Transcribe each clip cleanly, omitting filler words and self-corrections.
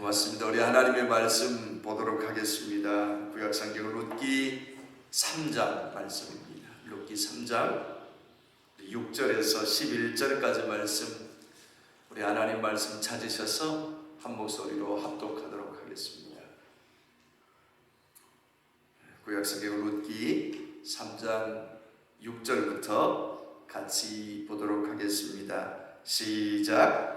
고맙습니다. 우리 하나님의 말씀 보도록 하겠습니다. 구약성경 룻기 3장 말씀입니다. 룻기 3장 6절에서 11절까지 말씀, 우리 하나님 말씀 찾으셔서 한 목소리로 합독하도록 하겠습니다. 구약성경 룻기 3장 6절부터 같이 보도록 하겠습니다. 시작.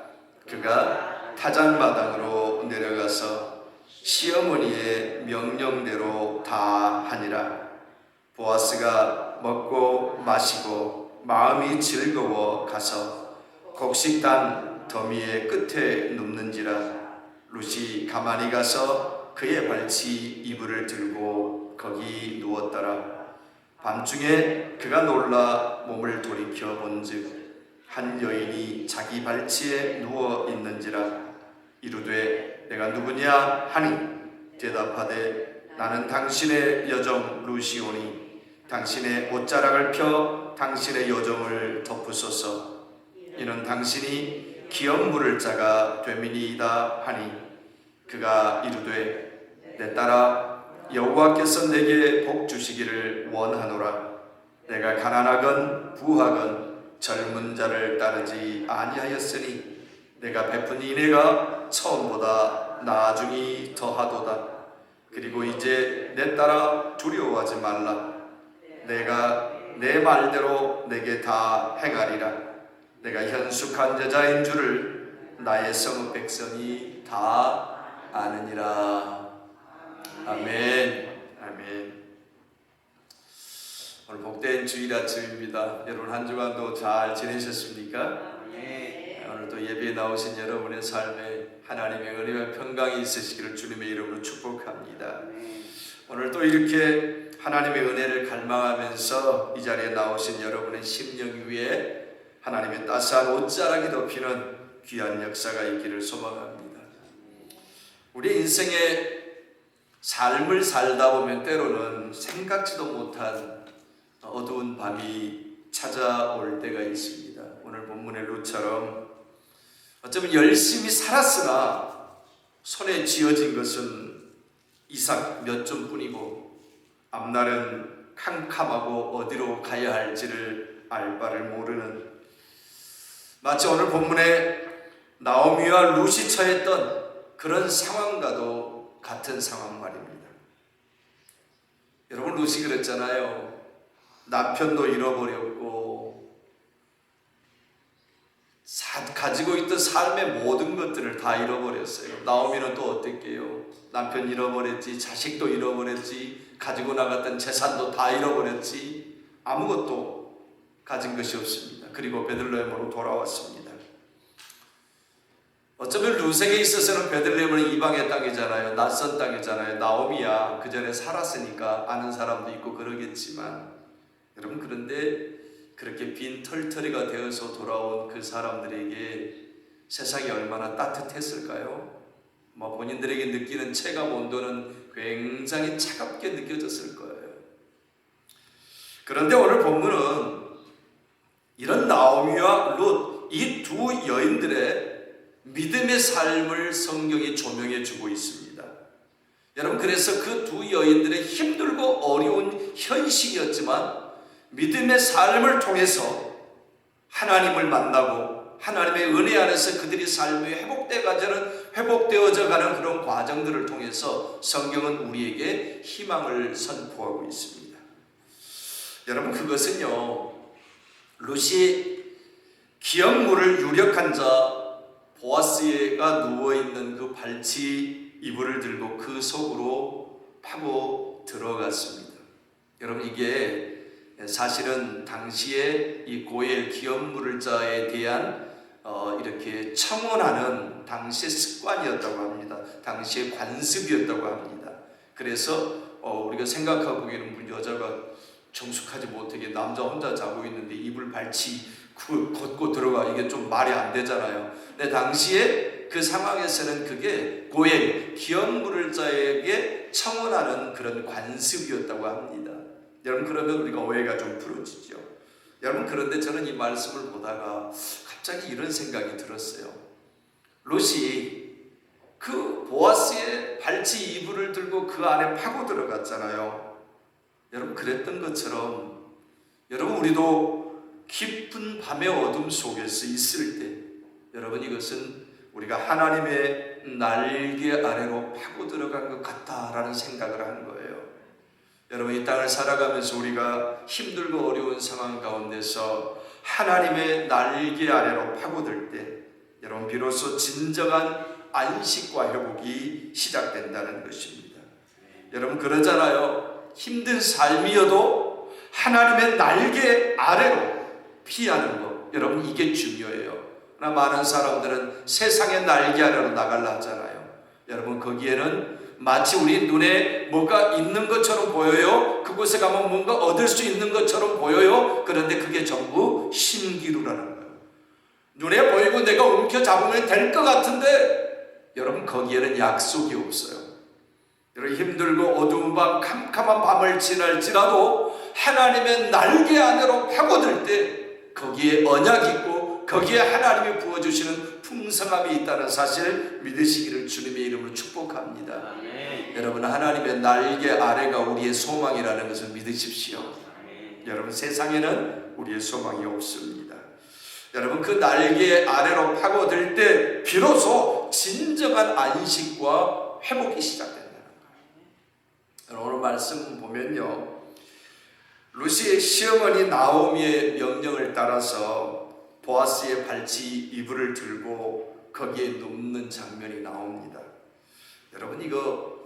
그가 타잔마당으로 내려가서 시어머니의 명령대로 다 하니라. 보아스가 먹고 마시고 마음이 즐거워 가서 곡식단 더미의 끝에 눕는지라. 룻이 가만히 가서 그의 발치 이불을 들고 거기 누웠더라. 밤중에 그가 놀라 몸을 돌이켜 본즉 한 여인이 자기 발치에 누워 있는지라. 이르되 내가 누구냐 하니 대답하되 나는 당신의 여종 룻이오니 당신의 옷자락을 펴 당신의 여종을 덮으소서. 이는 당신이 기업 물을 자가 됨이니이다 하니 그가 이르되 내 딸아 여호와께서 내게 복 주시기를 원하노라. 내가 가난하건 부하건 젊은 자를 따르지 아니하였으니 내가 베푼 인애가 처음보다 나중이 더하도다. 그리고 이제 내 딸아 두려워하지 말라. 내가 내 말대로 내게 다 행하리라. 내가 현숙한 여자인 줄을 나의 성읍 백성이 다 아느니라. 아멘. 아멘. 오늘 복된 주일 아침입니다. 여러분 한 주간도 잘 지내셨습니까? 네. 오늘 또 예배에 나오신 여러분의 삶에 하나님의 은혜와 평강이 있으시기를 주님의 이름으로 축복합니다. 네. 오늘 또 이렇게 하나님의 은혜를 갈망하면서 이 자리에 나오신 여러분의 심령 위에 하나님의 따스한 옷자락이 덮이는 귀한 역사가 있기를 소망합니다. 우리 인생의 삶을 살다 보면 때로는 생각지도 못한 어두운 밤이 찾아올 때가 있습니다. 오늘 본문의 룻처럼 어쩌면 열심히 살았으나 손에 쥐어진 것은 이삭 몇 줌뿐이고 앞날은 캄캄하고 어디로 가야 할지를 알 바를 모르는, 마치 오늘 본문에 나오미와 룻이 처했던 그런 상황과도 같은 상황 말입니다. 여러분 룻이 그랬잖아요. 남편도 잃어버렸고 가지고 있던 삶의 모든 것들을 다 잃어버렸어요. 나오미는 또 어땠게요? 남편 잃어버렸지, 자식도 잃어버렸지, 가지고 나갔던 재산도 다 잃어버렸지, 아무것도 가진 것이 없습니다. 그리고 베들레헴으로 돌아왔습니다. 어쩌면 룻에게 있어서는 베들레헴은 이방의 땅이잖아요. 낯선 땅이잖아요. 나오미야 그 전에 살았으니까 아는 사람도 있고 그러겠지만, 여러분 그런데 그렇게 빈 털터리가 되어서 돌아온 그 사람들에게 세상이 얼마나 따뜻했을까요? 본인들에게 느끼는 체감 온도는 굉장히 차갑게 느껴졌을 거예요. 그런데 오늘 본문은 이런 나오미와 룻, 이 두 여인들의 믿음의 삶을 성경이 조명해 주고 있습니다. 여러분 그래서 그 두 여인들의 힘들고 어려운 현실이었지만 믿음의 삶을 통해서 하나님을 만나고 하나님의 은혜 안에서 그들이 삶이 회복되어져 가는 그런 과정들을 통해서 성경은 우리에게 희망을 선포하고 있습니다. 여러분 그것은요, 룻이 기업물을 유력한 자 보아스가 누워있는 그 발치 이불을 들고 그 속으로 파고 들어갔습니다. 여러분 이게 사실은 당시에 이 고엘 기업물을 자에 대한 이렇게 청원하는 당시의 습관이었다고 합니다. 당시의 관습이었다고 합니다. 그래서 우리가 생각하고 보기에는 여자가 정숙하지 못하게 남자 혼자 자고 있는데 이불 발치 걷고 들어가, 이게 좀 말이 안 되잖아요. 근데 당시에 그 상황에서는 그게 고엘 기업물을 자에게 청원하는 그런 관습이었다고 합니다. 여러분 그러면 우리가 오해가 좀 풀어지죠. 여러분 그런데 저는 이 말씀을 보다가 갑자기 이런 생각이 들었어요. 롯이 그 보아스의 발치 이불을 들고 그 안에 파고 들어갔잖아요. 여러분 그랬던 것처럼 여러분 우리도 깊은 밤의 어둠 속에서 있을 때 여러분 이것은 우리가 하나님의 날개 아래로 파고 들어간 것 같다라는 생각을 하는 거예요. 여러분 이 땅을 살아가면서 우리가 힘들고 어려운 상황 가운데서 하나님의 날개 아래로 파고들 때 여러분 비로소 진정한 안식과 회복이 시작된다는 것입니다. 여러분 그러잖아요. 힘든 삶이어도 하나님의 날개 아래로 피하는 것, 여러분 이게 중요해요. 그러나 많은 사람들은 세상의 날개 아래로 나가려 하잖아요. 여러분 거기에는 마치 우리 눈에 뭐가 있는 것처럼 보여요. 그곳에 가면 뭔가 얻을 수 있는 것처럼 보여요. 그런데 그게 전부 신기루라는 거예요. 눈에 보이고 내가 움켜잡으면 될 것 같은데 여러분 거기에는 약속이 없어요. 여러분 힘들고 어두운 밤 캄캄한 밤을 지날지라도 하나님의 날개 안으로 파고들 때 거기에 언약이 있고 거기에 하나님이 부어주시는 풍성함이 있다는 사실 믿으시기를 주님의 이름으로 축복합니다. 여러분 하나님의 날개 아래가 우리의 소망이라는 것을 믿으십시오. 여러분 세상에는 우리의 소망이 없습니다. 여러분 그 날개 아래로 파고들 때 비로소 진정한 안식과 회복이 시작된다는 거예요. 오늘 말씀 보면요, 루시의 시어머니 나오미의 명령을 따라서 보아스의 발치 이불을 들고 거기에 눕는 장면이 나옵니다. 여러분 이거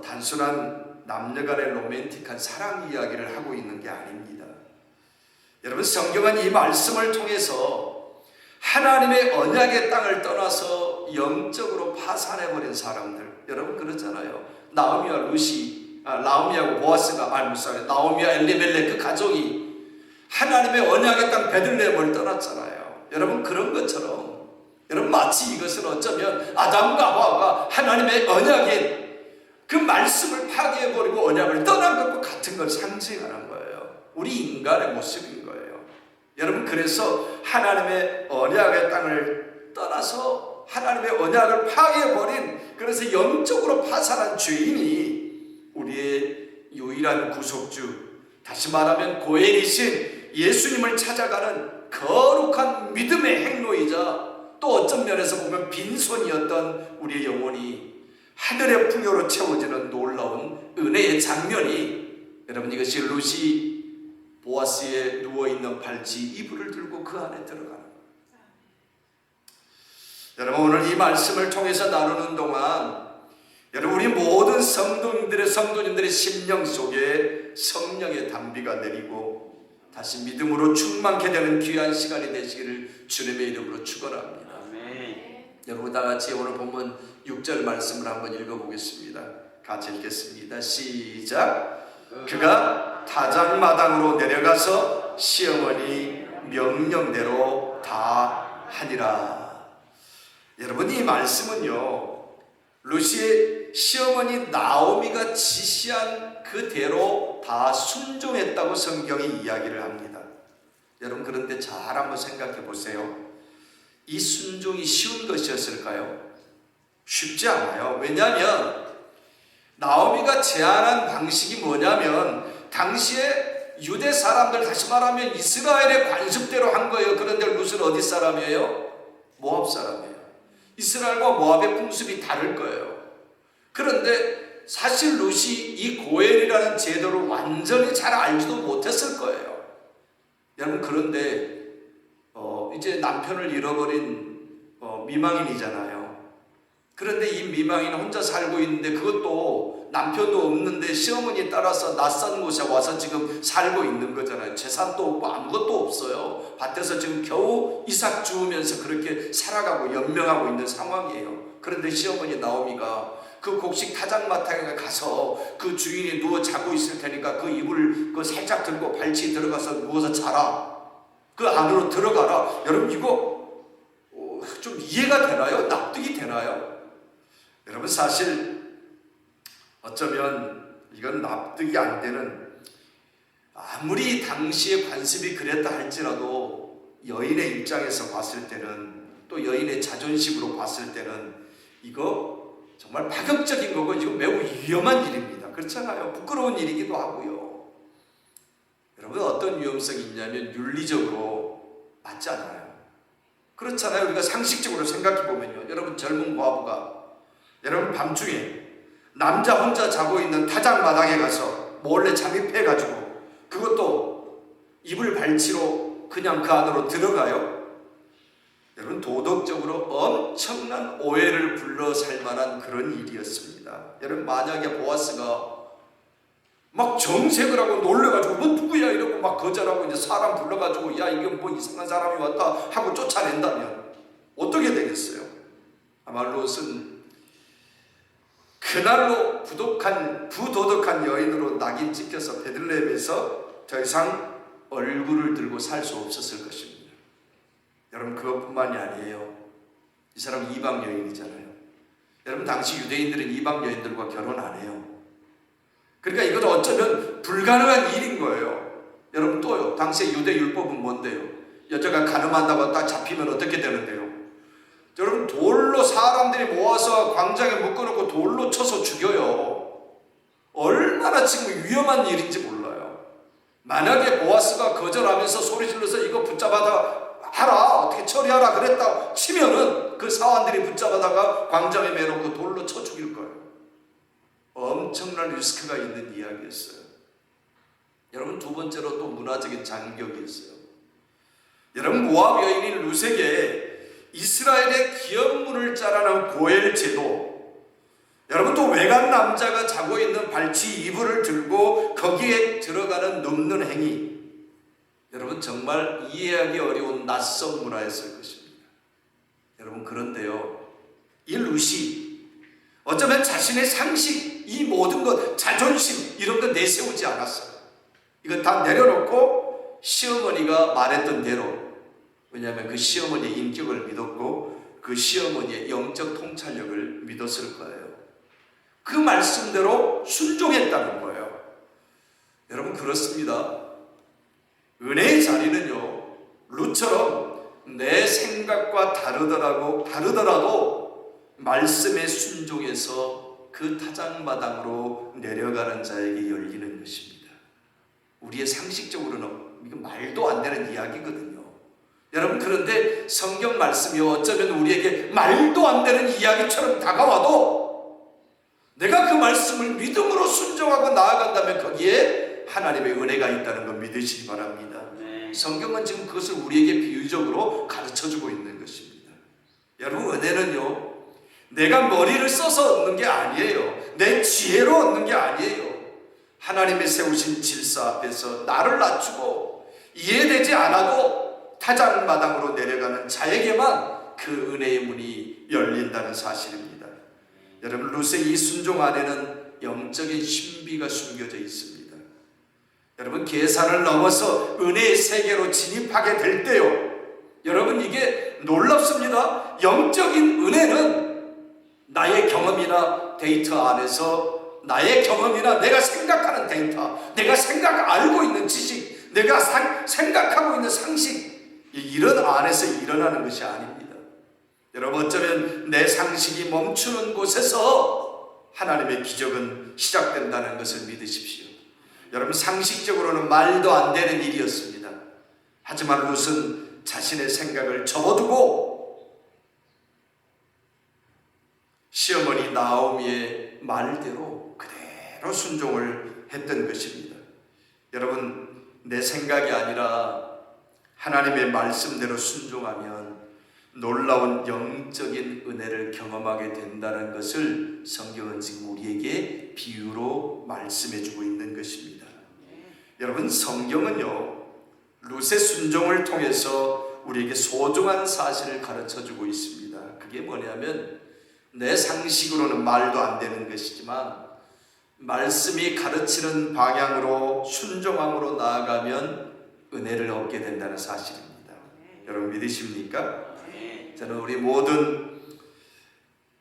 단순한 남녀간의 로맨틱한 사랑 이야기를 하고 있는 게 아닙니다. 여러분 성경은 이 말씀을 통해서 하나님의 언약의 땅을 떠나서 영적으로 파산해버린 사람들, 여러분 그렇잖아요. 나오미와 루시, 나오미하고 보아스가 나오미와 엘리멜렉 그 가족이 하나님의 언약의 땅 베들레헴을 떠났잖아요. 여러분 그런 것처럼 여러분 마치 이것은 어쩌면 아담과 하와가 하나님의 언약인 그 말씀을 파괴해버리고 언약을 떠난 것과 같은 걸 상징하는 거예요. 우리 인간의 모습인 거예요. 여러분 그래서 하나님의 언약의 땅을 떠나서 하나님의 언약을 파괴해버린, 그래서 영적으로 파산한 죄인이 우리의 유일한 구속주, 다시 말하면 고엘이신 예수님을 찾아가는 거룩한 믿음의 행로이자 또 어떤 면에서 보면 빈손이었던 우리의 영혼이 하늘의 풍요로 채워지는 놀라운 은혜의 장면이, 여러분 이것이 루시 보아스에 누워있는 발치 이불을 들고 그 안에 들어가는 거예요. 여러분 오늘 이 말씀을 통해서 나누는 동안 여러분 우리 모든 성도님들의 심령 속에 성령의 단비가 내리고 다시 믿음으로 충만케 되는 귀한 시간이 되시기를 주님의 이름으로 축원합니다. 여러분 다 같이 오늘 본문 6절 말씀을 한번 읽어보겠습니다. 같이 읽겠습니다. 시작. 그가 타작마당으로 내려가서 시어머니 명령대로 다 하니라. 여러분 이 말씀은요, 루시의 시어머니 나오미가 지시한 그대로 다 순종했다고 성경이 이야기를 합니다. 여러분 그런데 잘 한번 생각해 보세요. 이 순종이 쉬운 것이었을까요? 쉽지 않아요. 왜냐하면 나오미가 제안한 방식이 뭐냐면 당시에 유대 사람들, 다시 말하면 이스라엘의 관습대로 한 거예요. 그런데 룻은 어디 사람이에요? 모압 사람이에요. 이스라엘과 모압의 풍습이 다를 거예요. 그런데 사실 룻이 이 고엘이라는 제도를 완전히 잘 알지도 못했을 거예요. 여러분 그런데 이제 남편을 잃어버린 미망인이잖아요. 그런데 이 미망인은 혼자 살고 있는데 그것도 남편도 없는데 시어머니 따라서 낯선 곳에 와서 지금 살고 있는 거잖아요. 재산도 없고 아무것도 없어요. 밭에서 지금 겨우 이삭 주우면서 그렇게 살아가고 연명하고 있는 상황이에요. 그런데 시어머니 나오미가 그 곡식 타작마당에 가서 그 주인이 누워 자고 있을 테니까 그 이불 살짝 들고 발치에 들어가서 누워서 자라. 그 안으로 들어가라. 여러분 이거 좀 이해가 되나요? 납득이 되나요? 여러분 사실 어쩌면 이건 납득이 안 되는, 아무리 당시의 관습이 그랬다 할지라도 여인의 입장에서 봤을 때는, 또 여인의 자존심으로 봤을 때는 이거 정말 파격적인 거고 이거 매우 위험한 일입니다. 그렇잖아요. 부끄러운 일이기도 하고요. 여러분 어떤 위험성이 있냐면 윤리적으로 맞지 않아요. 그렇잖아요. 우리가 상식적으로 생각해 보면요. 여러분 젊은 과부가 여러분 밤중에 남자 혼자 자고 있는 타작 마당에 가서 몰래 잠입해 가지고 그것도 이불 발치로 그냥 그 안으로 들어가요. 여러분 도덕적으로 엄청난 오해를 불러 살 만한 그런 일이었습니다. 여러분 만약에 보아스가 막 정색을 하고 놀래가지고 너 누구야 이러고 막 거절하고 이제 사람 불러가지고 야 이게 뭐 이상한 사람이 왔다 하고 쫓아낸다면 어떻게 되겠어요? 아마 롯은 그날로 부도덕한 여인으로 낙인 찍혀서 베들레헴에서 더 이상 얼굴을 들고 살 수 없었을 것입니다. 여러분 그것뿐만이 아니에요. 이 사람 이방 여인이잖아요. 여러분 당시 유대인들은 이방 여인들과 결혼 안 해요. 그러니까 이건 어쩌면 불가능한 일인 거예요. 여러분 또요. 당시의 유대 율법은 뭔데요? 여자가 가늠한다고 딱 잡히면 어떻게 되는데요? 여러분 돌로 사람들이 모아서 광장에 묶어놓고 돌로 쳐서 죽여요. 얼마나 지금 위험한 일인지 몰라요. 만약에 보아스가 거절하면서 소리질러서 이거 붙잡아다 하라 어떻게 처리하라 그랬다 치면은 그 사환들이 붙잡아다가 광장에 매놓고 돌로 쳐 죽일 거예요. 엄청난 리스크가 있는 이야기였어요. 여러분 두 번째로 또 문화적인 장벽이 있어요. 여러분 모압 여인인 룻에게 이스라엘의 기업문을 자라는 고엘 제도, 여러분 또 외간 남자가 자고 있는 발치 이불을 들고 거기에 들어가는 눕는 행위, 여러분 정말 이해하기 어려운 낯선 문화였을 것입니다. 여러분 그런데요, 이 룻이 어쩌면 자신의 상식, 이 모든 것, 자존심 이런 거 내세우지 않았어요. 이건 다 내려놓고 시어머니가 말했던 대로, 왜냐하면 그 시어머니의 인격을 믿었고 그 시어머니의 영적 통찰력을 믿었을 거예요. 그 말씀대로 순종했다는 거예요. 여러분 그렇습니다. 은혜의 자리는요, 룻처럼 내 생각과 다르더라도 말씀에 순종해서 그 타작마당으로 내려가는 자에게 열리는 것입니다. 우리의 상식적으로는 이건 말도 안 되는 이야기거든요. 여러분 그런데 성경 말씀이 어쩌면 우리에게 말도 안 되는 이야기처럼 다가와도 내가 그 말씀을 믿음으로 순종하고 나아간다면 거기에 하나님의 은혜가 있다는 걸 믿으시기 바랍니다. 성경은 지금 그것을 우리에게 비유적으로 가르쳐주고 있는 것입니다. 여러분 은혜는요, 내가 머리를 써서 얻는 게 아니에요. 내 지혜로 얻는 게 아니에요. 하나님의 세우신 질서 앞에서 나를 낮추고 이해되지 않아도 타작마당으로 내려가는 자에게만 그 은혜의 문이 열린다는 사실입니다. 여러분 룻의 이 순종 안에는 영적인 신비가 숨겨져 있습니다. 여러분 계산을 넘어서 은혜의 세계로 진입하게 될 때요, 여러분 이게 놀랍습니다. 영적인 은혜는 나의 경험이나 데이터 안에서 나의 경험이나 내가 생각하는 데이터, 내가 알고 있는 지식, 내가 생각하고 있는 상식, 이런 안에서 일어나는 것이 아닙니다. 여러분 어쩌면 내 상식이 멈추는 곳에서 하나님의 기적은 시작된다는 것을 믿으십시오. 여러분 상식적으로는 말도 안 되는 일이었습니다. 하지만 룻은 자신의 생각을 접어두고 시어머니 나오미의 말대로 그대로 순종을 했던 것입니다. 여러분 내 생각이 아니라 하나님의 말씀대로 순종하면 놀라운 영적인 은혜를 경험하게 된다는 것을 성경은 지금 우리에게 비유로 말씀해 주고 있는 것입니다. 여러분 성경은요, 룻의 순종을 통해서 우리에게 소중한 사실을 가르쳐 주고 있습니다. 그게 뭐냐면 내 상식으로는 말도 안 되는 것이지만 말씀이 가르치는 방향으로 순종함으로 나아가면 은혜를 얻게 된다는 사실입니다. 여러분 믿으십니까? 저는 우리 모든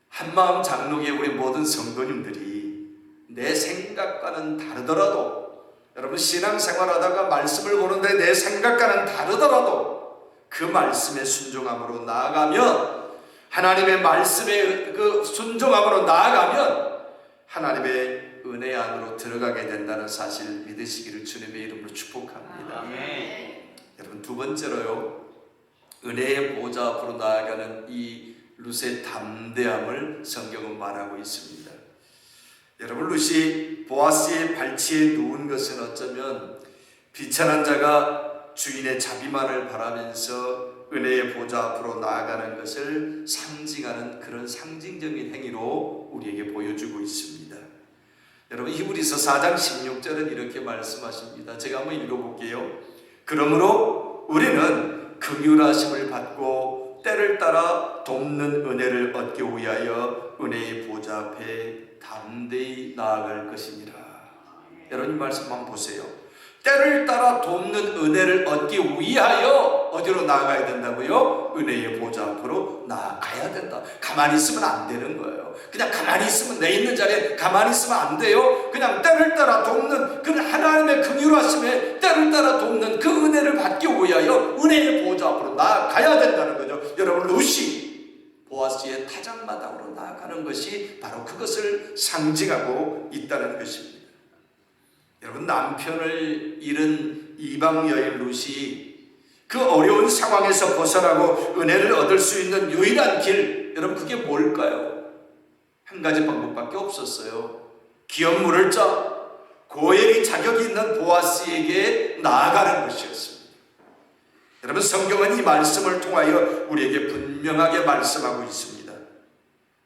한마음 장로교의 우리 모든 성도님들이 내 생각과는 다르더라도, 여러분 신앙생활하다가 말씀을 보는데 내 생각과는 다르더라도 그 말씀에 순종함으로 나아가면 하나님의 말씀에 그 순종함으로 나아가면 하나님의 은혜 안으로 들어가게 된다는 사실 믿으시기를 주님의 이름으로 축복합니다. 여러분, 두 번째로요, 은혜의 보좌 앞으로 나아가는 이 룻의 담대함을 성경은 말하고 있습니다. 여러분, 룻이 보아스의 발치에 누운 것은 어쩌면 비천한 자가 주인의 자비만을 바라면서 은혜의 보좌 앞으로 나아가는 것을 상징하는 그런 상징적인 행위로 우리에게 보여주고 있습니다. 여러분, 히브리서 4장 16절은 이렇게 말씀하십니다. 제가 한번 읽어볼게요. 그러므로 우리는 긍휼하심을 받고 때를 따라 돕는 은혜를 얻기 위하여 은혜의 보좌 앞에 담대히 나아갈 것이니라. 여러분, 이 말씀 한번 보세요. 때를 따라 돕는 은혜를 얻기 위하여 어디로 나아가야 된다고요? 은혜의 보좌 앞으로 나아가야 된다. 가만히 있으면 안 되는 거예요. 그냥 가만히 있으면, 내 있는 자리에 가만히 있으면 안 돼요. 그냥 때를 따라 돕는 그 하나님의 긍휼하심에 때를 따라 돕는 그 은혜를 받기 위하여 은혜의 보좌 앞으로 나아가야 된다는 거죠. 여러분, 룻이 보아스의 타작마당으로 나아가는 것이 바로 그것을 상징하고 있다는 것입니다. 여러분, 남편을 잃은 이방 여인 룻이 그 어려운 상황에서 벗어나고 은혜를 얻을 수 있는 유일한 길, 여러분, 그게 뭘까요? 한 가지 방법밖에 없었어요. 기업 물을 자, 고엘이 자격이 있는 보아스에게 나아가는 것이었습니다. 여러분, 성경은 이 말씀을 통하여 우리에게 분명하게 말씀하고 있습니다.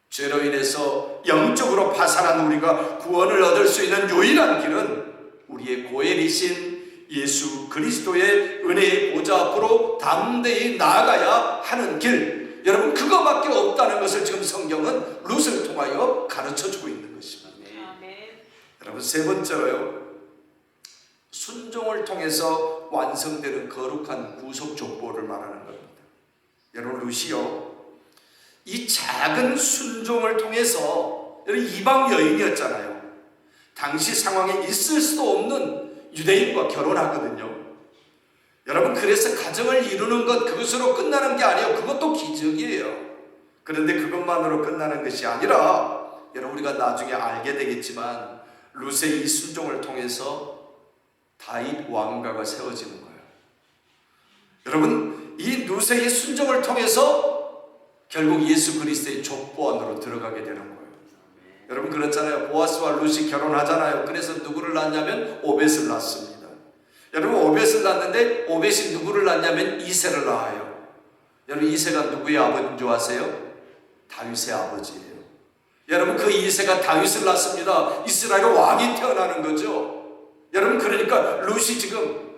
죄로 인해서 영적으로 파산한 우리가 구원을 얻을 수 있는 유일한 길은 우리의 고엘이신 예수 그리스도의 은혜의 보좌 앞으로 담대히 나아가야 하는 길, 여러분, 그거밖에 없다는 것을 지금 성경은 룻을 통하여 가르쳐주고 있는 것입니다. 여러분, 세 번째로요, 순종을 통해서 완성되는 거룩한 구속 족보를 말하는 겁니다. 여러분, 룻이요, 이 작은 순종을 통해서, 여러분, 이방 여인이었잖아요. 당시 상황에 있을 수도 없는 유대인과 결혼하거든요. 여러분, 그래서 가정을 이루는 것, 그것으로 끝나는 게 아니에요. 그것도 기적이에요. 그런데 그것만으로 끝나는 것이 아니라, 여러분, 우리가 나중에 알게 되겠지만 룻의 이 순종을 통해서 다윗 왕가가 세워지는 거예요. 여러분, 이 룻의 이 순종을 통해서 결국 예수 그리스도의 족보 안으로 들어가게 되는 거예요. 여러분, 그렇잖아요. 보아스와 룻이 결혼하잖아요. 그래서 누구를 낳냐면 오벳을 낳습니다. 여러분, 오벳을 낳는데 오벳이 누구를 낳냐면 이새를 낳아요. 여러분, 이새가 누구의 아버지인 줄 아세요? 다윗의 아버지예요. 여러분, 그 이새가 다윗을 낳습니다. 이스라엘 왕이 태어나는 거죠. 여러분, 그러니까 룻이 지금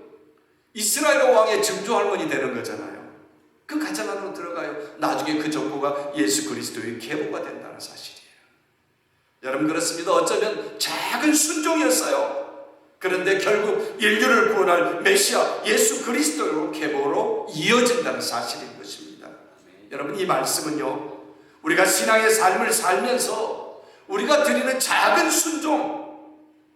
이스라엘 왕의 증조할머니 되는 거잖아요. 그 가정 안으로 들어가요. 나중에 그 족보가 예수 그리스도의 계보가 된다는 사실이에요. 여러분, 그렇습니다. 어쩌면 작은 순종이었어요. 그런데 결국 인류를 구원할 메시아 예수 그리스도로 계보로 이어진다는 사실인 것입니다. 여러분, 이 말씀은요, 우리가 신앙의 삶을 살면서 우리가 드리는 작은 순종,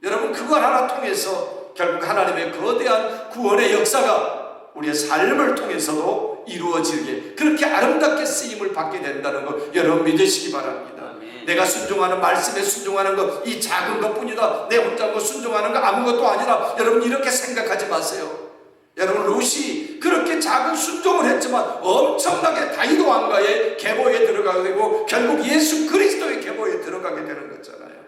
여러분, 그걸 하나 통해서 결국 하나님의 거대한 구원의 역사가 우리의 삶을 통해서도 이루어지게, 그렇게 아름답게 쓰임을 받게 된다는 것, 여러분, 믿으시기 바랍니다. 내가 순종하는 말씀에 순종하는 것, 이 작은 것뿐이다. 내 혼자 뭐 순종하는 거 아무것도 아니라, 여러분, 이렇게 생각하지 마세요. 여러분, 룻이 그렇게 작은 순종을 했지만 엄청나게 다윗 왕가의 계보에 들어가게 되고 결국 예수 그리스도의 계보에 들어가게 되는 거잖아요.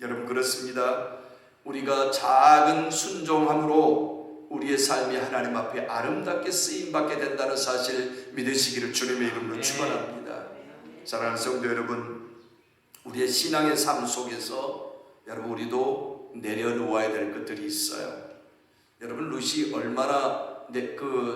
여러분, 그렇습니다. 우리가 작은 순종함으로 우리의 삶이 하나님 앞에 아름답게 쓰임받게 된다는 사실 믿으시기를 주님의 이름으로 축원합니다. 사랑하는 성도 여러분, 우리의 신앙의 삶 속에서 여러분, 우리도 내려놓아야 될 것들이 있어요. 여러분, 룻이 얼마나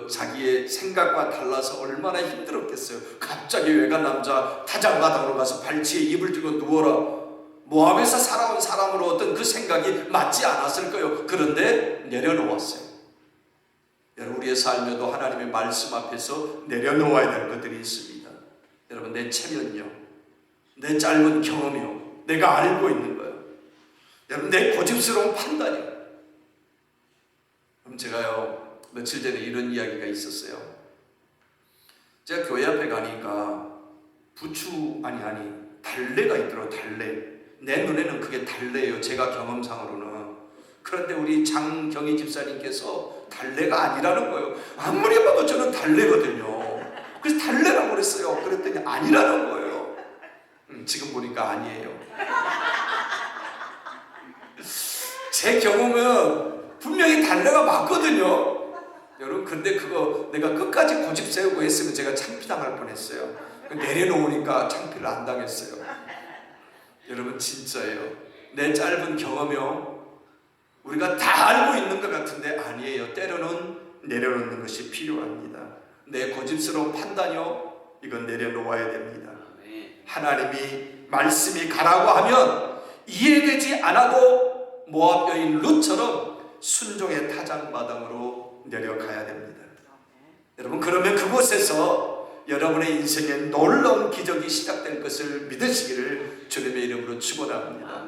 자기의 생각과 달라서 얼마나 힘들었겠어요. 갑자기 외간 남자 타작마당으로 가서 발치에 이불 들고 누워라. 모압에서 살아온 사람으로 어떤 그 생각이 맞지 않았을 거예요. 그런데 내려놓았어요. 여러분, 우리의 삶에도 하나님의 말씀 앞에서 내려놓아야 될 것들이 있습니다. 여러분, 내 체면이요, 내 짧은 경험이요, 내가 알고 있는 거예요. 여러분, 내 고집스러운 판단이요. 그럼 며칠 전에 이런 이야기가 있었어요. 제가 교회 앞에 가니까 달래가 있더라고요. 달래. 내 눈에는 그게 달래예요. 제가 경험상으로는. 그런데 우리 장경희 집사님께서 달래가 아니라는 거예요. 아무리 봐도 저는 달래거든요. 그래서 달래라고 그랬어요. 그랬더니 아니라는 거예요. 지금 보니까 아니에요. 제 경험은 분명히 달래가 맞거든요. 여러분, 근데 그거 내가 끝까지 고집 세우고 했으면 제가 창피당할 뻔했어요. 내려놓으니까 창피를 안 당했어요. 여러분, 진짜예요. 내 짧은 경험이요, 우리가 다 알고 있는 것 같은데 아니에요. 때로는 내려놓는 것이 필요합니다. 내 고집스러운 판단이요, 이건 내려놓아야 됩니다. 하나님이 말씀이 가라고 하면 이해되지 않아도 모압 여인 룻처럼 순종의 타작마당으로 내려가야 됩니다. 여러분, 그러면 그곳에서 여러분의 인생에 놀라운 기적이 시작될 것을 믿으시기를 주님의 이름으로 축원합니다.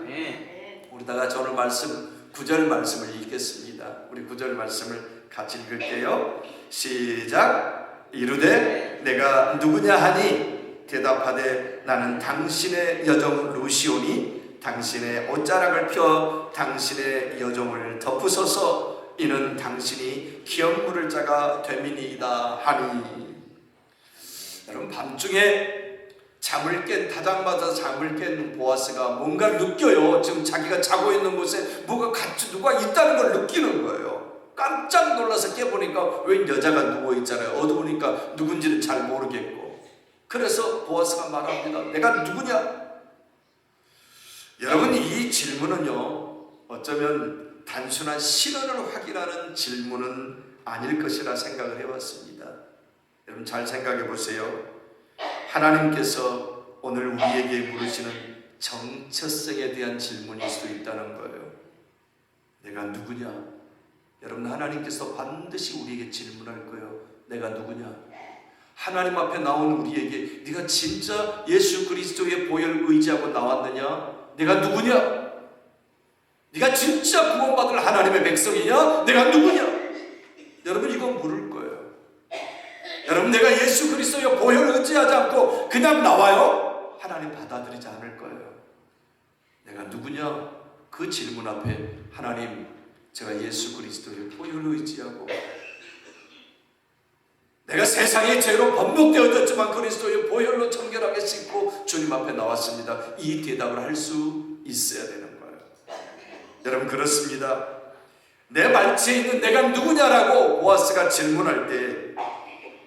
우리다가 오늘 말씀 9절 말씀을 읽겠습니다. 우리 9절 말씀을 같이 읽을게요. 시작. 이르되 내가 누구냐 하니 대답하되 나는 당신의 여종 루시오니 당신의 옷자락을 펴 당신의 여종을 덮으소서. 이는 당신이 기업 물을 자가 됨이니이다 하니. 여러분, 밤중에 잠을 깬, 타작마다 잠을 깬 보아스가 뭔가를 느껴요. 지금 자기가 자고 있는 곳에 뭐가 같이 누가 있다는 걸 느끼는 거예요. 깜짝 놀라서 깨보니까 웬 여자가 누워있잖아요. 어두우니까 누군지는 잘 모르겠고. 그래서 보아스가 말합니다. 내가 누구냐? 여러분, 이 질문은요, 어쩌면 단순한 신원을 확인하는 질문은 아닐 것이라 생각을 해왔습니다. 여러분, 잘 생각해 보세요. 하나님께서 오늘 우리에게 물으시는 정체성에 대한 질문일 수도 있다는 거예요. 내가 누구냐? 여러분, 하나님께서 반드시 우리에게 질문할 거예요. 내가 누구냐? 하나님 앞에 나온 우리에게 네가 진짜 예수 그리스도의 보혈을 의지하고 나왔느냐? 내가 누구냐? 네가 진짜 구원받을 하나님의 백성이냐? 내가 누구냐? 여러분, 이거 물을 거예요. 여러분, 내가 예수 그리스도의 보혈을 의지하지 않고 그냥 나와요? 하나님 받아들이지 않을 거예요. 내가 누구냐? 그 질문 앞에 하나님, 제가 예수 그리스도의 보혈을 의지하고 내가 세상의 죄로 번복되어졌지만 그리스도의 보혈로 정결하게 씻고 주님 앞에 나왔습니다. 이 대답을 할 수 있어야 되는 거예요. 여러분, 그렇습니다. 내 말치에 있는 내가 누구냐라고 보아스가 질문할 때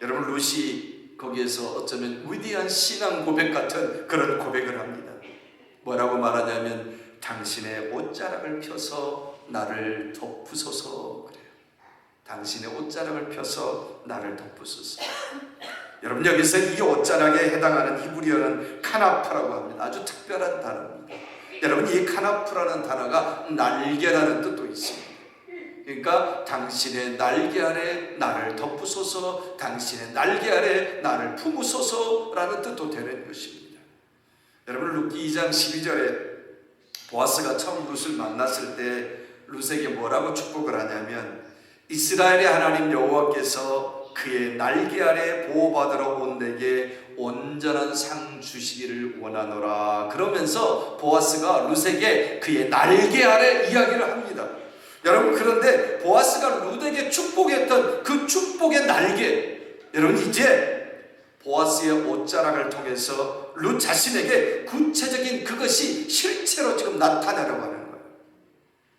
여러분, 룻이 거기에서 어쩌면 위대한 신앙 고백 같은 그런 고백을 합니다. 뭐라고 말하냐면 당신의 옷자락을 펴서 나를 덮으소서. 그래요. 당신의 옷자락을 펴서 나를 덮으소서. 여러분, 여기서 이 옷자락에 해당하는 히브리어는 카나프라고 합니다. 아주 특별한 단어입니다. 여러분, 이 카나프라는 단어가 날개라는 뜻도 있습니다. 그러니까 당신의 날개 아래 나를 덮으소서, 당신의 날개 아래 나를 품으소서라는 뜻도 되는 것입니다. 여러분, 룻기 2장 12절에 보아스가 처음 룻을 만났을 때 룻에게 뭐라고 축복을 하냐면 이스라엘의 하나님 여호와께서 그의 날개 아래 보호받으러 온 내게 온전한 상 주시기를 원하노라. 그러면서 보아스가 룻에게 그의 날개 아래 이야기를 합니다. 여러분, 그런데 보아스가 룻에게 축복했던 그 축복의 날개, 여러분, 이제 보아스의 옷자락을 통해서 룻 자신에게 구체적인 그것이 실체로 지금 나타나려고 하는 거예요.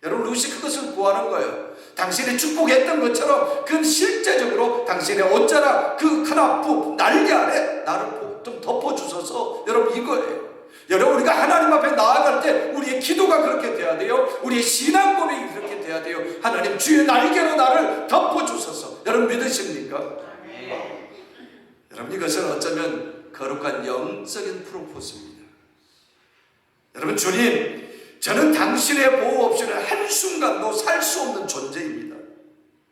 여러분, 룻이 그것을 구하는 거예요. 당신이 축복했던 것처럼 그 실제적으로 당신의 옷자락, 그 크나프 날개 아래 나를 좀 덮어주소서. 여러분, 이거예요. 여러분, 우리가 하나님 앞에 나아갈 때 우리의 기도가 그렇게 돼야 돼요. 우리의 신앙 고백이 그렇게 돼야 돼요. 하나님, 주의 날개로 나를 덮어주소서. 여러분, 믿으십니까? 여러분, 이것은 어쩌면 거룩한 영적인 프로포즈입니다. 여러분, 주님, 저는 당신의 보호 없이는 한순간도 살 수 없는 존재입니다.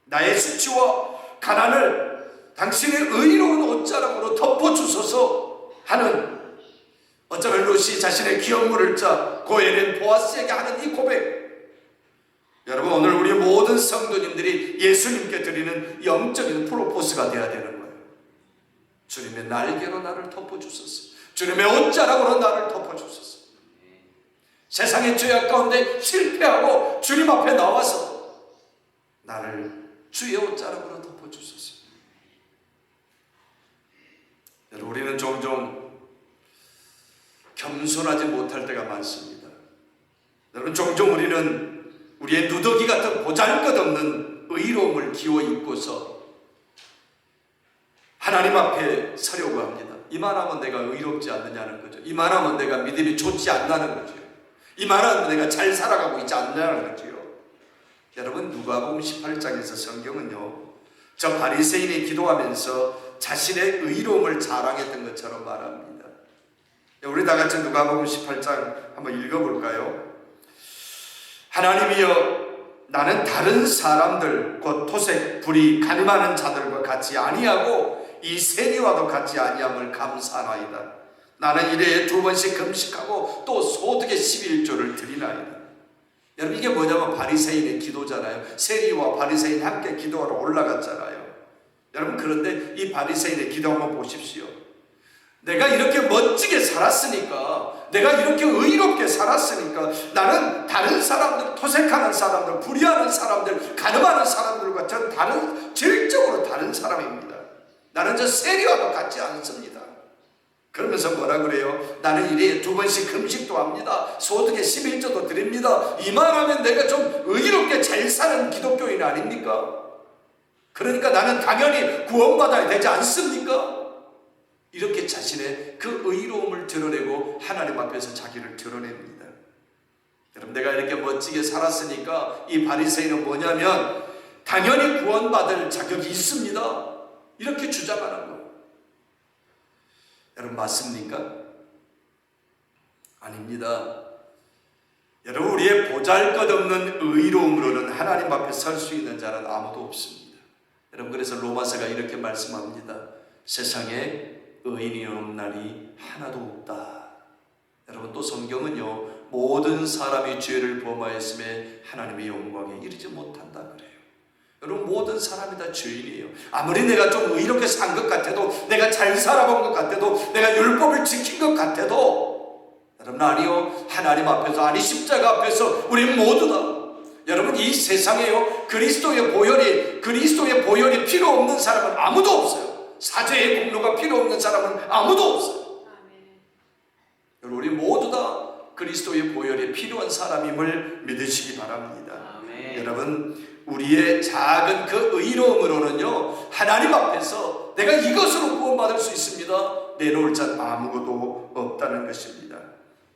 나의 수치와 가난을 당신의 의로운 옷자락으로 덮어주소서 하는, 어쩌면 룻이 자신의 기업 물을 자 고엘인 보아스에게 하는 이 고백, 여러분, 오늘 우리 모든 성도님들이 예수님께 드리는 영적인 프로포즈가 되어야 되는 거예요. 주님의 날개로 나를 덮어주소서. 주님의 옷자락으로 나를 덮어주소서. 세상의 죄악 가운데 실패하고 주님 앞에 나와서 나를 주의 옷자락으로 덮어주소서. 여러분, 우리는 종종 겸손하지 못할 때가 많습니다. 여러분, 종종 우리는 우리의 누더기 같은 보잘것없는 의로움을 기워 입고서 하나님 앞에 서려고 합니다. 이만하면 내가 의롭지 않느냐는 거죠. 이만하면 내가 믿음이 좋지 않다는 거죠. 이만하면 내가 잘 살아가고 있지 않냐는 거죠. 여러분, 누가복음 18장에서 성경은요, 저 바리새인이 기도하면서 자신의 의로움을 자랑했던 것처럼 말합니다. 우리 다 같이 누가복음 18장 한번 읽어볼까요? 하나님이여, 나는 다른 사람들 곧 토색, 불의, 가늠하는 자들과 같이 아니하고 이 세리와도 같이 아니함을 감사하나이다. 나는 일회에 2번씩 금식하고 또 소득의 11조를 드리나이다. 여러분, 이게 뭐냐면 바리새인의 기도잖아요. 세리와 바리새인이 함께 기도하러 올라갔잖아요. 여러분, 그런데 이 바리새인의 기도 한번 보십시오. 내가 이렇게 멋지게 살았으니까, 내가 이렇게 의롭게 살았으니까 나는 다른 사람들, 토색하는 사람들, 불의하는 사람들, 가늠하는 사람들과 전 다른, 질적으로 다른 사람입니다. 나는 저 세리와도 같지 않습니다. 그러면서 뭐라 그래요? 나는 일에 2번씩 금식도 합니다. 소득의 11조도 드립니다. 이만하면 내가 좀 의롭게 잘 사는 기독교인 아닙니까? 그러니까 나는 당연히 구원받아야 되지 않습니까? 이렇게 자신의 그 의로움을 드러내고 하나님 앞에서 자기를 드러냅니다. 여러분, 내가 이렇게 멋지게 살았으니까 이 바리새인은 뭐냐면 당연히 구원받을 자격이 있습니다. 이렇게 주장하는 거예요. 여러분, 맞습니까? 아닙니다. 여러분, 우리의 보잘것없는 의로움으로는 하나님 앞에 설 수 있는 자는 아무도 없습니다. 여러분, 그래서 로마서가 이렇게 말씀합니다. 세상에 의인이 없는 날이 하나도 없다. 여러분, 또 성경은요, 모든 사람이 죄를 범하였음에 하나님의 영광에 이르지 못한다 그래요. 여러분, 모든 사람이 다 죄인이에요. 아무리 내가 좀 의롭게 산 것 같아도, 내가 잘 살아본 것 같아도, 내가 율법을 지킨 것 같아도, 여러분, 아니요, 하나님 앞에서, 아니 십자가 앞에서 우리 모두 다, 여러분, 이 세상에요, 그리스도의 보혈이 필요 없는 사람은 아무도 없어요. 사죄의 공로가 필요 없는 사람은 아무도 없어요. 여러분, 우리 모두 다 그리스도의 보혈이 필요한 사람임을 믿으시기 바랍니다. 여러분, 우리의 작은 그 의로움으로는요, 하나님 앞에서 내가 이것으로 구원받을 수 있습니다. 내놓을 자 아무것도 없다는 것입니다.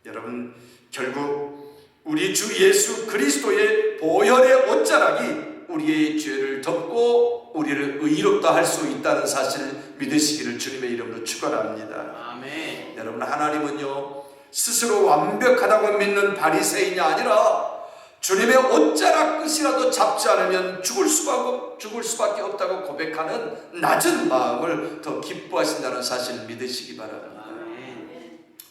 여러분, 결국 우리 주 예수 그리스도의 보혈의 옷자락이 우리의 죄를 덮고 우리를 의롭다 할 수 있다는 사실을 믿으시기를 주님의 이름으로 축원합니다. 아멘. 여러분, 하나님은요, 스스로 완벽하다고 믿는 바리새인이 아니라 주님의 옷자락 끝이라도 잡지 않으면 죽을 수밖에 없다고 고백하는 낮은 마음을 더 기뻐하신다는 사실을 믿으시기 바랍니다.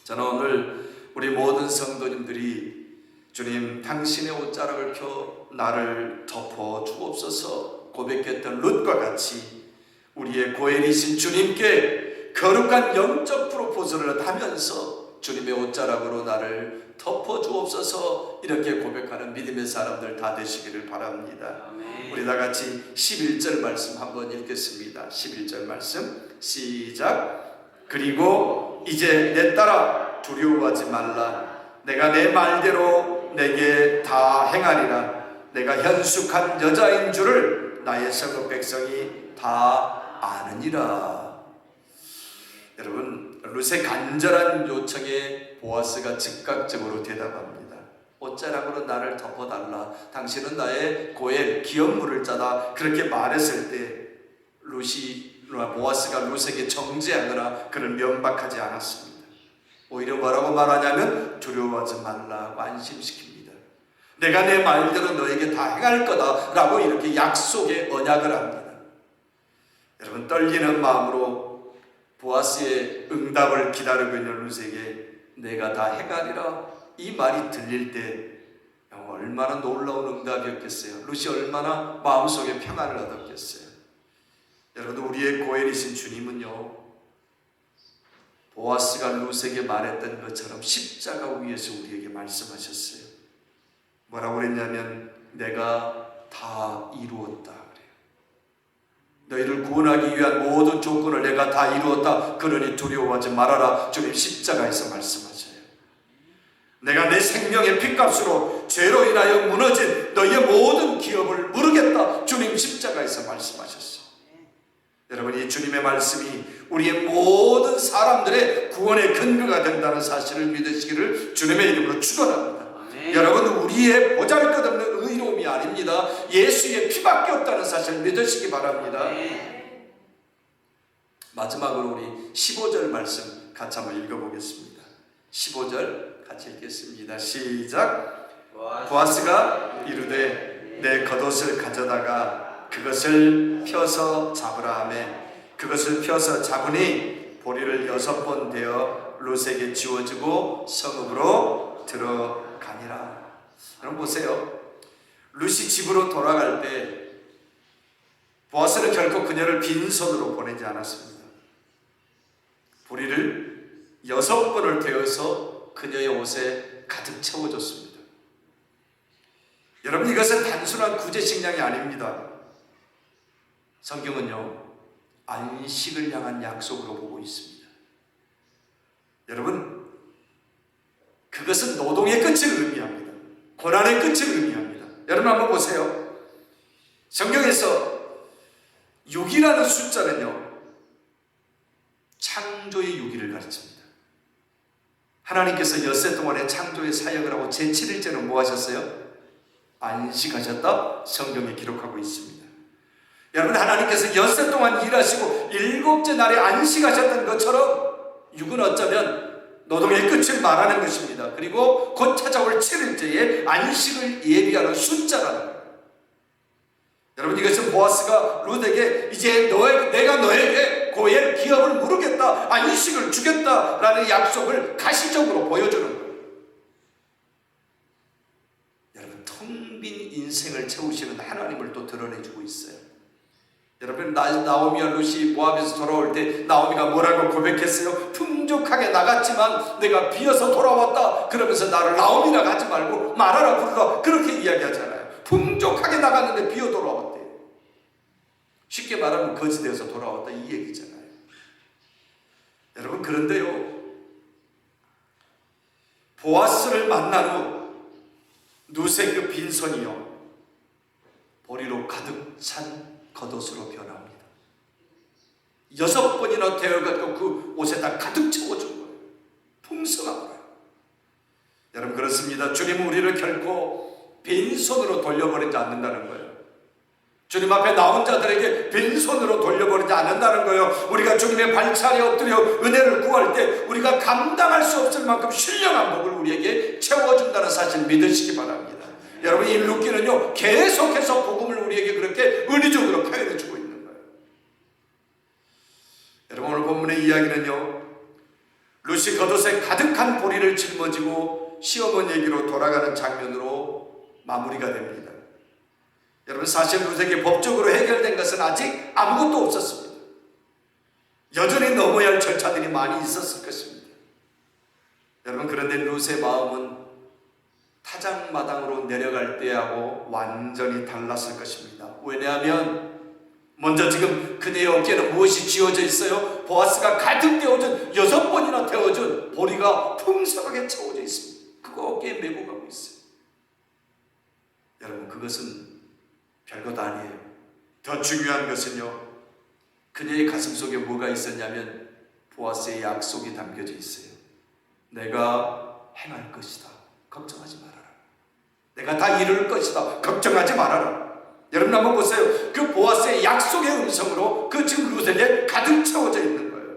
저는 오늘 우리 모든 성도님들이 주님, 당신의 옷자락을 펴 나를 덮어 주옵소서 고백했던 룻과 같이 우리의 고엘이신 주님께 거룩한 영적 프로포즈를 하면서 주님의 옷자락으로 나를 덮어 주옵소서 이렇게 고백하는 믿음의 사람들 다 되시기를 바랍니다. 아멘. 우리 다 같이 11절 말씀 한번 읽겠습니다. 11절 말씀 시작. 그리고 이제 내 딸아 두려워하지 말라. 내가 내 말대로 내게 다 행하리라. 내가 현숙한 여자인 줄을 나의 성읍 백성이 다 아느니라. 여러분, 룻의 간절한 요청에 보아스가 즉각적으로 대답합니다. 옷자락으로 나를 덮어달라. 당신은 나의 고엘 기업물을 짜다. 그렇게 말했을 때 보아스가 룻에게 정죄하거나 그를 면박하지 않았습니다. 오히려 뭐라고 말하냐면 두려워하지 말라고 안심시킵니다. 내가 내 말대로 너에게 다 행할 거다 라고 이렇게 약속의 언약을 합니다. 여러분, 떨리는 마음으로 보아스의 응답을 기다리고 있는 룻에게 내가 다 행하리라 이 말이 들릴 때 얼마나 놀라운 응답이었겠어요. 룻이 얼마나 마음속에 평안을 얻었겠어요. 여러분, 우리의 고엘이신 주님은요, 보아스가 룻에게 말했던 것처럼 십자가 위에서 우리에게 말씀하셨어요. 뭐라고 그랬냐면 내가 다 이루었다 그래요. 너희를 구원하기 위한 모든 조건을 내가 다 이루었다. 그러니 두려워하지 말아라. 주님 십자가에서 말씀하셔요. 내가 내 생명의 핏값으로 죄로 인하여 무너진 너희의 모든 기업을 무르겠다. 주님 십자가에서 말씀하셨어요. 여러분, 이 주님의 말씀이 우리의 모든 사람들의 구원의 근거가 된다는 사실을 믿으시기를 주님의 이름으로 축원합니다. 여러분, 우리의 보잘것없는 의로움이 아닙니다. 예수의 피밖에 없다는 사실을 믿으시기 바랍니다. 마지막으로 우리 15절 말씀 같이 한번 읽어보겠습니다. 15절 같이 읽겠습니다. 시작. 보아스가 이르되 내 겉옷을 가져다가 그것을 펴서 잡으라 하매 그것을 펴서 잡으니 보리를 6번 되어 룻에게 지워지고 성읍으로 들어가니라. 여러분 보세요. 룻이 집으로 돌아갈 때 보아스는 결코 그녀를 빈손으로 보내지 않았습니다. 보리를 6번을 되어서 그녀의 옷에 가득 채워줬습니다. 여러분, 이것은 단순한 구제식량이 아닙니다. 성경은요, 안식을 향한 약속으로 보고 있습니다. 여러분, 그것은 노동의 끝을 의미합니다. 고난의 끝을 의미합니다. 여러분 한번 보세요. 성경에서 6이라는 숫자는요, 창조의 6일을 가르칩니다. 하나님께서 엿새 동안의 창조의 사역을 하고 제7일째는 뭐 하셨어요? 안식하셨다. 성경에 기록하고 있습니다. 여러분, 하나님께서 엿새 동안 일하시고 7째 날에 안식하셨던 것처럼 6은 어쩌면 노동의 끝을 말하는 것입니다. 그리고 곧 찾아올 7일째에 안식을 예비하는 숫자라는 거예요. 여러분, 이것은 보아스가 룻에게 이제 내가 너에게 고엘 기업을 무르겠다, 안식을 주겠다라는 약속을 가시적으로 보여주는 거예요. 여러분, 텅 빈 인생을 채우시는 하나님을 또 드러내주고 있어요. 여러분, 나오미와 룻이 모압에서 돌아올 때 나오미가 뭐라고 고백했어요? 풍족하게 나갔지만 내가 비어서 돌아왔다. 그러면서 나를 나오미라고 하지 말고 말하라 부르라, 그렇게 이야기하잖아요. 풍족하게 나갔는데 비어 돌아왔대. 쉽게 말하면 거지되어서 돌아왔다, 이 얘기잖아요. 여러분, 그런데요, 보아스를 만난 후 룻의 그 빈손이요, 보리로 가득 찬 겉옷으로 변합니다. 6번이나 되어가지고 그 옷에다 가득 채워준 거예요. 풍성한 거예요. 여러분, 그렇습니다. 주님은 우리를 결코 빈손으로 돌려버리지 않는다는 거예요. 주님 앞에 나온 자들에게 빈손으로 돌려버리지 않는다는 거예요. 우리가 주님의 발차례에 엎드려 은혜를 구할 때 우리가 감당할 수 없을 만큼 신령한 복을 우리에게 채워준다는 사실 믿으시기 바랍니다. 여러분, 이 룻기는요, 계속해서 복음을 우리에게 그렇게 은혜적으로 표현해 주고 있는 거예요. 여러분, 오늘 본문의 이야기는요, 룻이 겉옷에 가득한 보리를 짊어지고 시어머니에게로 돌아가는 장면으로 마무리가 됩니다. 여러분, 사실 룻에게 법적으로 해결된 것은 아직 아무것도 없었습니다. 여전히 넘어야 할 절차들이 많이 있었을 것입니다. 여러분, 그런데 룻의 마음은 타작마당으로 내려갈 때하고 완전히 달랐을 것입니다. 왜냐하면 먼저 지금 그녀의 어깨에는 무엇이 쥐어져 있어요? 보아스가 가득 데워준 6번이나 데워준 보리가 풍성하게 채워져 있습니다. 그거 어깨에 메고 가고 있어요. 여러분, 그것은 별것 아니에요. 더 중요한 것은요, 그녀의 가슴 속에 뭐가 있었냐면 보아스의 약속이 담겨져 있어요. 내가 행할 것이다. 걱정하지 말아라. 내가 다 이룰 것이다. 걱정하지 말아라. 여러분, 한번 보세요. 그 보아스의 약속의 음성으로 그 지금 룻에게 가득 채워져 있는 거예요.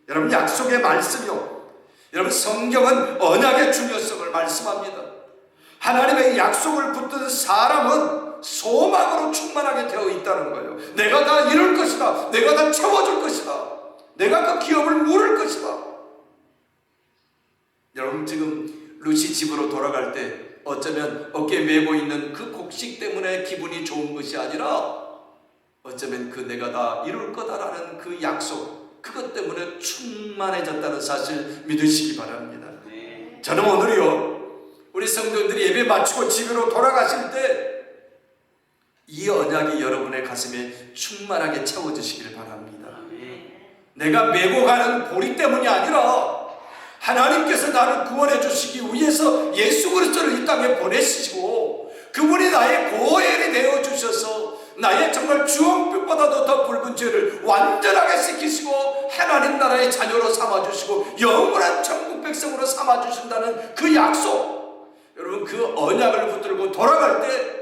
여러분, 약속의 말씀이요, 여러분, 성경은 언약의 중요성을 말씀합니다. 하나님의 약속을 붙든 사람은 소망으로 충만하게 되어 있다는 거예요. 내가 다 이룰 것이다. 내가 다 채워줄 것이다. 내가 그 기업을 물을 것이다. 여러분, 지금 룻이 집으로 돌아갈 때 어쩌면 어깨에 메고 있는 그 곡식 때문에 기분이 좋은 것이 아니라 어쩌면 그 내가 다 이룰 거다라는 그 약속, 그것 때문에 충만해졌다는 사실 믿으시기 바랍니다. 저는 오늘요, 우리 성도님들이 예배 마치고 집으로 돌아가실 때 이 언약이 여러분의 가슴에 충만하게 채워지시기를 바랍니다. 내가 메고 가는 보리 때문이 아니라 하나님께서 나를 구원해 주시기 위해서 예수 그리스도를 이 땅에 보내시고 그분이 나의 보혈이 되어 주셔서 나의 정말 주홍빛보다도 더 붉은 죄를 완전하게 씻기시고 하나님 나라의 자녀로 삼아주시고 영원한 천국 백성으로 삼아주신다는 그 약속, 여러분 그 언약을 붙들고 돌아갈 때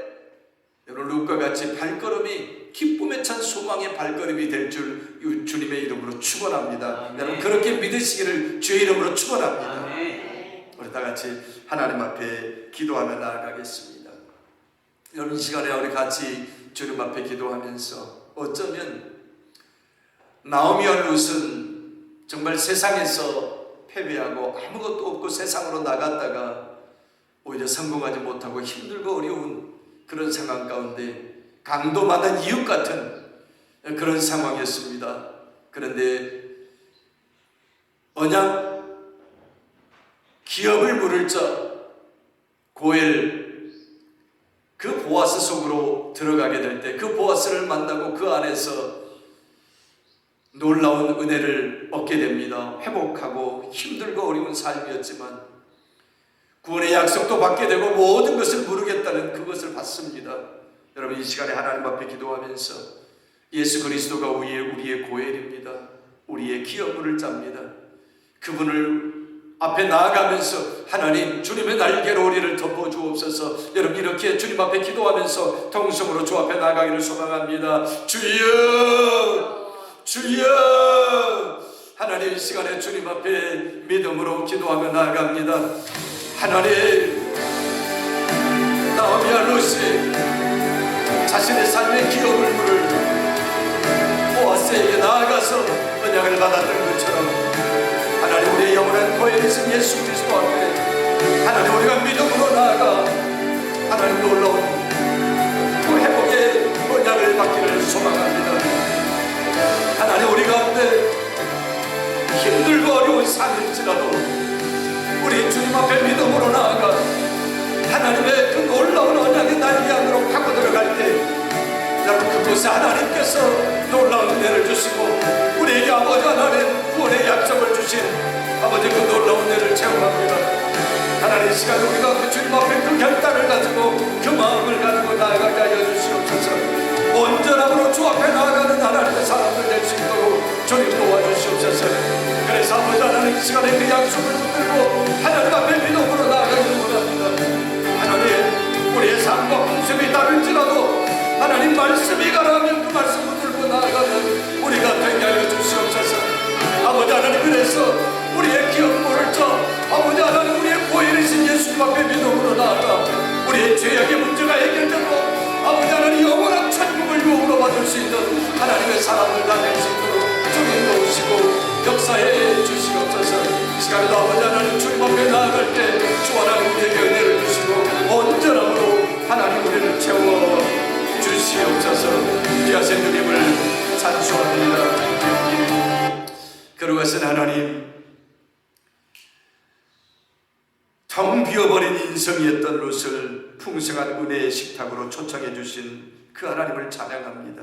여러분 룻과 같이 발걸음이 기쁨에 찬 소망의 발걸음이 될 줄 주님의 이름으로 축원합니다. 여러분 그렇게 믿으시기를 주의 이름으로 축원합니다. 우리 다 같이 하나님 앞에 기도하며 나아가겠습니다. 여러분 이 시간에 우리 같이 주님 앞에 기도하면서 어쩌면 나오미와 룻은 정말 세상에서 패배하고 아무것도 없고 세상으로 나갔다가 오히려 성공하지 못하고 힘들고 어려운 그런 상황 가운데 강도마다 이웃 같은 그런 상황이었습니다. 그런데 언약 기업을 물을 자 고엘 그 보아스 속으로 들어가게 될 때 그 보아스를 만나고 그 안에서 놀라운 은혜를 얻게 됩니다. 회복하고 힘들고 어려운 삶이었지만 구원의 약속도 받게 되고 모든 것을 모르겠다는 그것을 받습니다. 여러분 이 시간에 하나님 앞에 기도하면서 예수 그리스도가 우리의 고엘입니다. 우리의 기업물을 짭니다. 그분을 앞에 나아가면서 하나님 주님의 날개로 우리를 덮어주옵소서. 여러분 이렇게 주님 앞에 기도하면서 통성으로 주 앞에 나아가기를 소망합니다. 주여 주여. 하나님 이 시간에 주님 앞에 믿음으로 기도하며 나아갑니다. 하나님 나오미와 룻이 자신의 삶의 기업을 물을 보아스에게 나아가서 언약을 받았던 것처럼 하나님 우리의 영원한 고혈이신 예수 그리스도 앞에 하나님 우리가 믿음으로 나아가 하나님 놀라운 그 회복의 언약을 받기를 소망합니다. 하나님 우리 가운데 힘들고 어려운 삶일지라도 우리 주님 앞에 믿음으로 나아가 하나님의 그 놀라운 언약의 날개 안으로 파고 들어갈 때 여러분 그곳에 하나님께서 놀라운 은혜를 주시고 우리에게 아버지 하나님 구원의 약속을 주신 아버지 그 놀라운 은혜를 체험합니다. 하나님 이 시간 우리가 그 주님 앞에 그 결단을 가지고 그 마음을 가지고 나아가게 하여 주시옵소서. 온전함으로 주 앞에 나아가는 하나님의 사람들 될 수 있도록 주님 도와주시옵소서. 그래서 아버지 하나님 이 시간에 그 약속을 붙들고 하나님 앞에 믿음으로 나아가기를 원합니다. 하나님 우리의 삶과 풍습이 다를지라도 하나님 말씀이 가라면 그 말씀 붙들고 나아가는 우리가 되게 하여 주시옵소서. 아버지 하나님 그래서 우리의 기업물을 쳐 아버지 하나님 우리의 고혈이신 예수님 앞에 믿음으로 나아가 우리의 죄악의 문제가 해결되고 아버지 하나님 영원한 천국을 유업으로 받을 수 있는 하나님의 사람을 다 될 수 있도록 주님 도우시고 역사해 주시옵소서. 이 시간에도 아버지 하나님 주님 앞에 나아갈 때 주 하나님 우리에게 은혜를 주시고 온전함으로 하나님 우리를 채워 주시옵소서. 귀하신 주님을 찬송합니다. 그러고서 하나님 텅 비어버린 인성이었던 룻을 풍성한 은혜의 식탁으로 초청해 주신 그 하나님을 찬양합니다.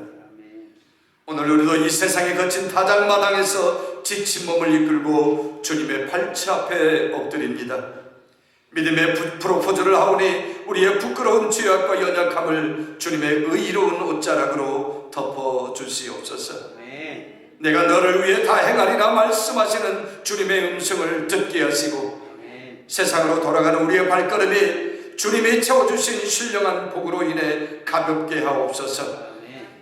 오늘 우리도 이 세상의 거친 타작마당에서 지친 몸을 이끌고 주님의 발치 앞에 엎드립니다. 믿음의 프로포즈를 하오니 우리의 부끄러운 죄악과 연약함을 주님의 의로운 옷자락으로 덮어주시옵소서. 내가 너를 위해 다 행하리라 말씀하시는 주님의 음성을 듣게 하시고 세상으로 돌아가는 우리의 발걸음이 주님이 채워주신 신령한 복으로 인해 가볍게 하옵소서.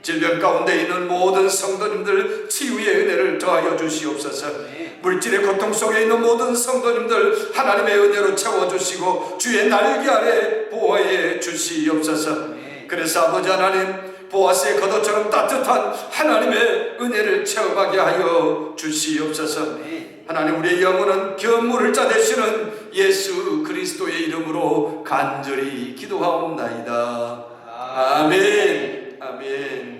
질병 가운데 있는 모든 성도님들 치유의 은혜를 더하여 주시옵소서. 물질의 고통 속에 있는 모든 성도님들 하나님의 은혜로 채워주시고 주의 날개 아래 보호해 주시옵소서. 그래서 아버지 하나님 보아스의 겉옷처럼 따뜻한 하나님의 은혜를 체험하게 하여 주시옵소서. 하나님 우리의 영혼은 견물을 자 되시는 예수 그리스도의 이름으로 간절히 기도하옵나이다. 아멘. 아멘.